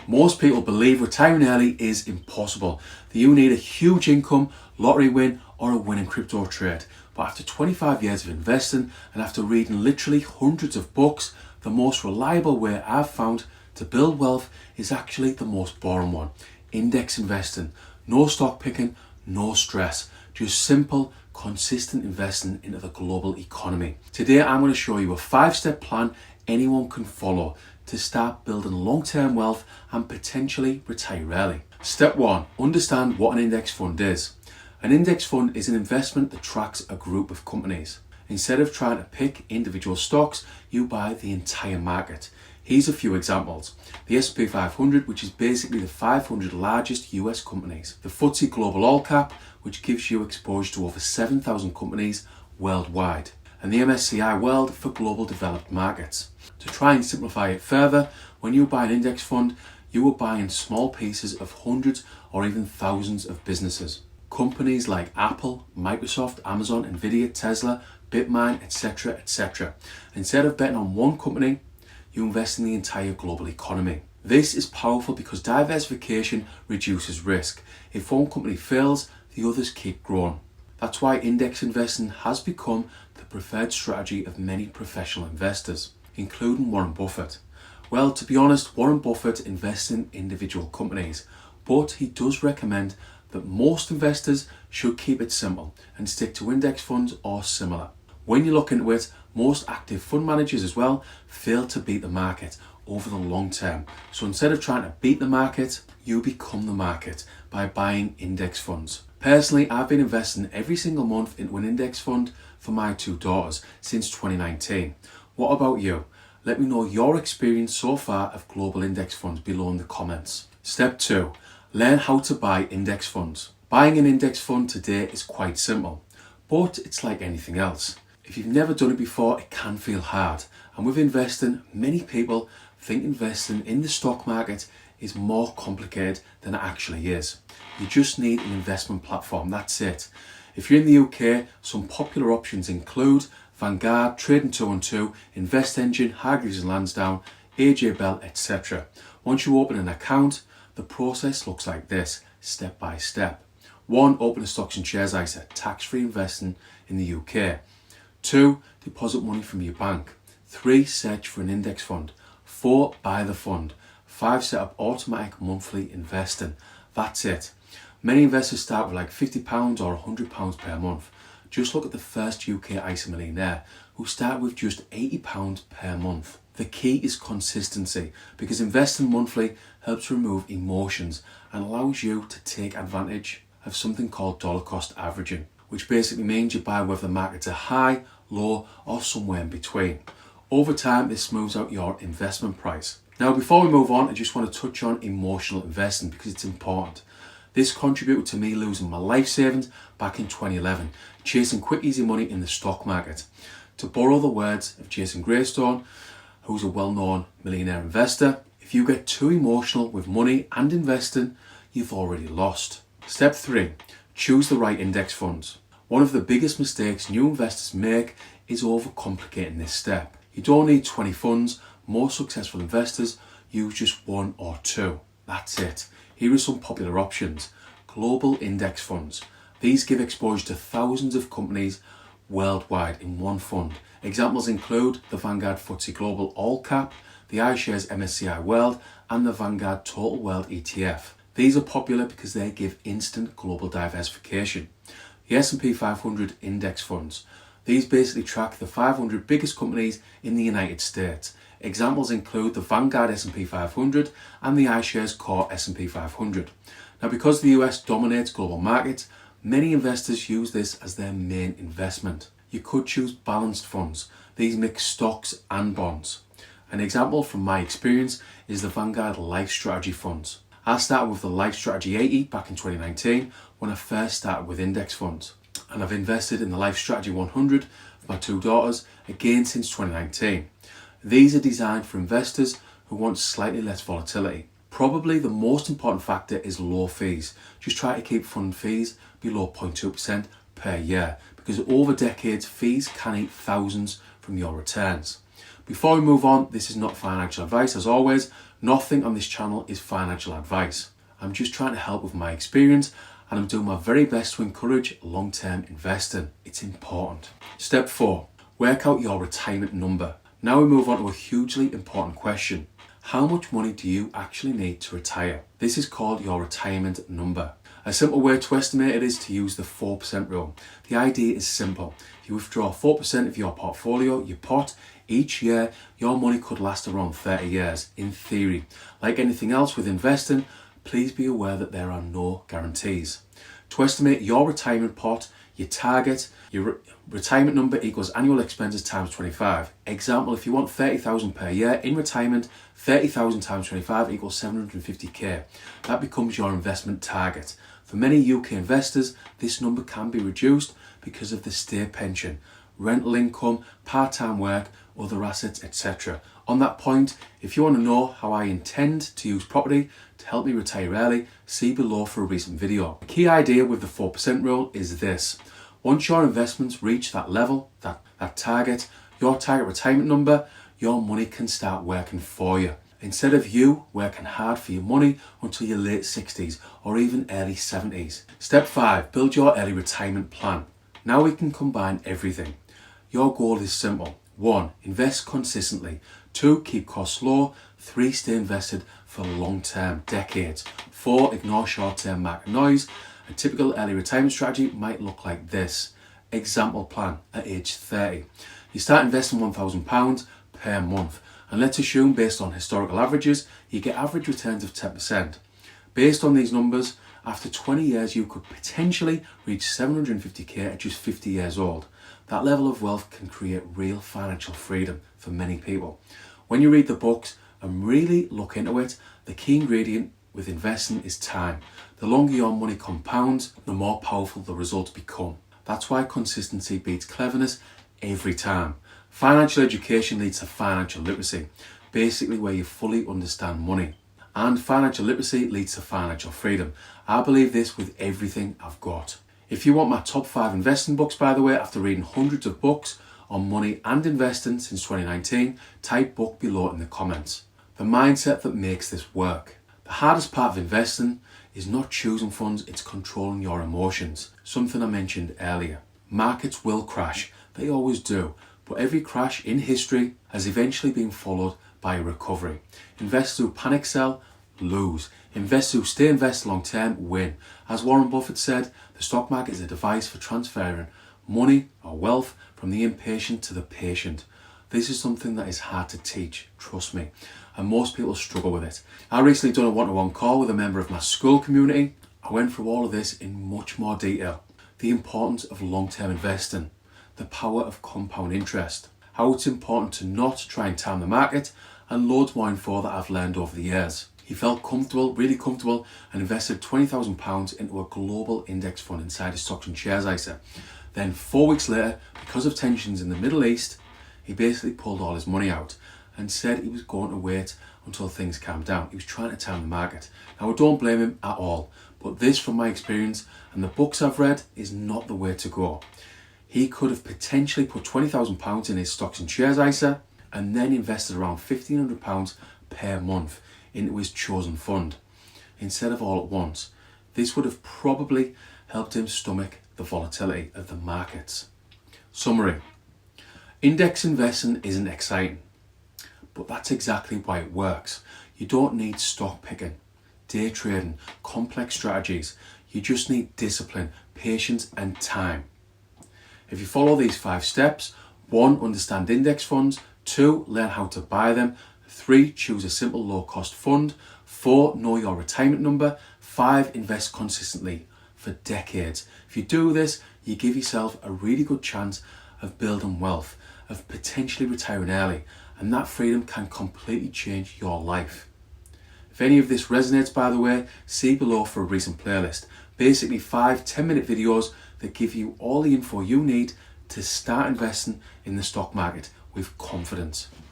Most people believe retiring early is impossible, that you need a huge income, lottery win or a winning crypto trade. But after 25 years of investing and after reading literally hundreds of books, the most reliable way I've found to build wealth is actually the most boring one. Index investing. No stock picking, no stress. Just simple, consistent investing into the global economy. Today I'm going to show you a 5-step plan anyone can follow to start building long-term wealth and potentially retire early. Step 1. Understand what an index fund is. An index fund is an investment that tracks a group of companies. Instead of trying to pick individual stocks, you buy the entire market. Here's a few examples. The S&P 500, which is basically the 500 largest US companies. The FTSE Global All Cap, which gives you exposure to over 7,000 companies worldwide. And the MSCI World for global developed markets. To try and simplify it further, when you buy an index fund, you are buying small pieces of hundreds or even thousands of businesses. Companies like Apple, Microsoft, Amazon, Nvidia, Tesla, Bitmain, etc., etc. Instead of betting on one company, you invest in the entire global economy. This is powerful because diversification reduces risk. If one company fails, the others keep growing. That's why index investing has become the preferred strategy of many professional investors, including Warren Buffett. Well, to be honest, Warren Buffett invests in individual companies, but he does recommend that most investors should keep it simple and stick to index funds or similar. When you look into it, most active fund managers as well fail to beat the market over the long term. So instead of trying to beat the market, you become the market by buying index funds. Personally, I've been investing every single month into an index fund for my 2 daughters since 2019. What about you? Let me know your experience so far of global index funds below in the comments. Step 2. Learn how to buy index funds. Buying an index fund today is quite simple, but it's like anything else. If you've never done it before, it can feel hard. And with investing, many people think investing in the stock market is more complicated than it actually is. You just need an investment platform, that's it. If you're in the UK, some popular options include VANGUARD, Trading 212, Invest Engine, Hargreaves and Lansdown, AJ Bell, etc. Once you open an account, the process looks like this, step by step. 1. Open a stocks and shares ISA, tax-free investing in the UK. 2. Deposit money from your bank. 3. Search for an index fund. 4. Buy the fund. 5. Set up automatic monthly investing. That's it. Many investors start with like £50 or £100 per month. Just look at the first UK ISA millionaire who started with just £80 per month. The key is consistency because investing monthly helps remove emotions and allows you to take advantage of something called dollar cost averaging, which basically means you buy whether the markets are high, low or somewhere in between. Over time, this smooths out your investment price. Now, before we move on, I just want to touch on emotional investing because it's important. This contributed to me losing my life savings back in 2011, chasing quick easy money in the stock market. To borrow the words of Jason Greystone, who's a well-known millionaire investor, if you get too emotional with money and investing, you've already lost. Step 3. Choose the right index funds. One of the biggest mistakes new investors make is overcomplicating this step. You don't need 20 funds. Most successful investors use just 1 or 2. That's it. Here are some popular options. Global index funds. These give exposure to thousands of companies worldwide in one fund. Examples include the Vanguard FTSE Global All Cap, the iShares MSCI World and the Vanguard Total World ETF. These are popular because they give instant global diversification. The S&P 500 index funds. These basically track the 500 biggest companies in the United States. Examples include the Vanguard S&P 500 and the iShares Core S&P 500. Now, because the US dominates global markets, many investors use this as their main investment. You could choose balanced funds. These mix stocks and bonds. An example from my experience is the Vanguard Life Strategy funds. I started with the Life Strategy 80 back in 2019 when I first started with index funds. And I've invested in the Life Strategy 100 for my 2 daughters again since 2019. These are designed for investors who want slightly less volatility. Probably the most important factor is low fees. Just try to keep fund fees below 0.2% per year because over decades fees can eat thousands from your returns. Before we move on, this is not financial advice. As always, Nothing on this channel is financial advice. I'm just trying to help with my experience, and I'm doing my very best to encourage long-term investing. It's important. Step 4, work out your retirement number. Now we move on to a hugely important question. How much money do you actually need to retire? This is called your retirement number. A simple way to estimate it is to use the 4% rule. The idea is simple. You withdraw 4% of your portfolio, your pot, each year. Your money could last around 30 years, in theory. Like anything else with investing, please be aware that there are no guarantees. To estimate your retirement pot, your target, your retirement number equals annual expenses times 25. Example, if you want 30,000 per year in retirement, 30,000 times 25 equals 750k. That becomes your investment target. For many UK investors, this number can be reduced because of the state pension, rental income, part-time work, other assets, etc. On that point, if you want to know how I intend to use property to help me retire early, see below for a recent video. The key idea with the 4% rule is this. Once your investments reach that level, that target, your target retirement number, your money can start working for you. Instead of you working hard for your money until your late 60s or even early 70s. Step 5, build your early retirement plan. Now we can combine everything. Your goal is simple. 1, invest consistently. 2, keep costs low. 3, stay invested for long term, decades. 4, ignore short-term market noise. A typical early retirement strategy might look like this. Example plan at age 30. You start investing £1,000 per month. And let's assume, based on historical averages, you get average returns of 10%. Based on these numbers, after 20 years, you could potentially reach 750k at just 50 years old. That level of wealth can create real financial freedom for many people. When you read the books and really look into it, the key ingredient with investing is time. The longer your money compounds, the more powerful the results become. That's why consistency beats cleverness every time. Financial education leads to financial literacy, basically where you fully understand money. And financial literacy leads to financial freedom. I believe this with everything I've got. If you want my top 5 investing books, by the way, after reading hundreds of books on money and investing since 2019, type book below in the comments. The mindset that makes this work. The hardest part of investing is not choosing funds, it's controlling your emotions. Something I mentioned earlier. Markets will crash, they always do. But every crash in history has eventually been followed by a recovery. Investors who panic sell, lose. Investors who stay invested long term, win. As Warren Buffett said, the stock market is a device for transferring money or wealth from the impatient to the patient. This is something that is hard to teach, trust me, and most people struggle with it. I recently done a one-to-one call with a member of my school community. I went through all of this in much more detail. The importance of long-term investing. The power of compound interest, how it's important to not try and time the market, and loads more info that I've learned over the years. He felt comfortable, really comfortable, and invested £20,000 into a global index fund inside his stocks and shares ISA. Then 4 weeks later, because of tensions in the Middle East, he basically pulled all his money out and said he was going to wait until things calmed down. He was trying to time the market. Now I don't blame him at all, but this, from my experience and the books I've read, is not the way to go. He could have potentially put £20,000 in his stocks and shares ISA and then invested around £1,500 per month into his chosen fund instead of all at once. This would have probably helped him stomach the volatility of the markets. Summary. Index investing isn't exciting, but that's exactly why it works. You don't need stock picking, day trading, complex strategies. You just need discipline, patience and time. If you follow these 5 steps, 1, understand index funds. 2, learn how to buy them. 3, choose a simple low-cost fund. 4, know your retirement number. 5, invest consistently for decades. If you do this, you give yourself a really good chance of building wealth, of potentially retiring early, and that freedom can completely change your life. If any of this resonates, by the way, see below for a recent playlist. Basically 5 10-minute videos that give you all the info you need to start investing in the stock market with confidence.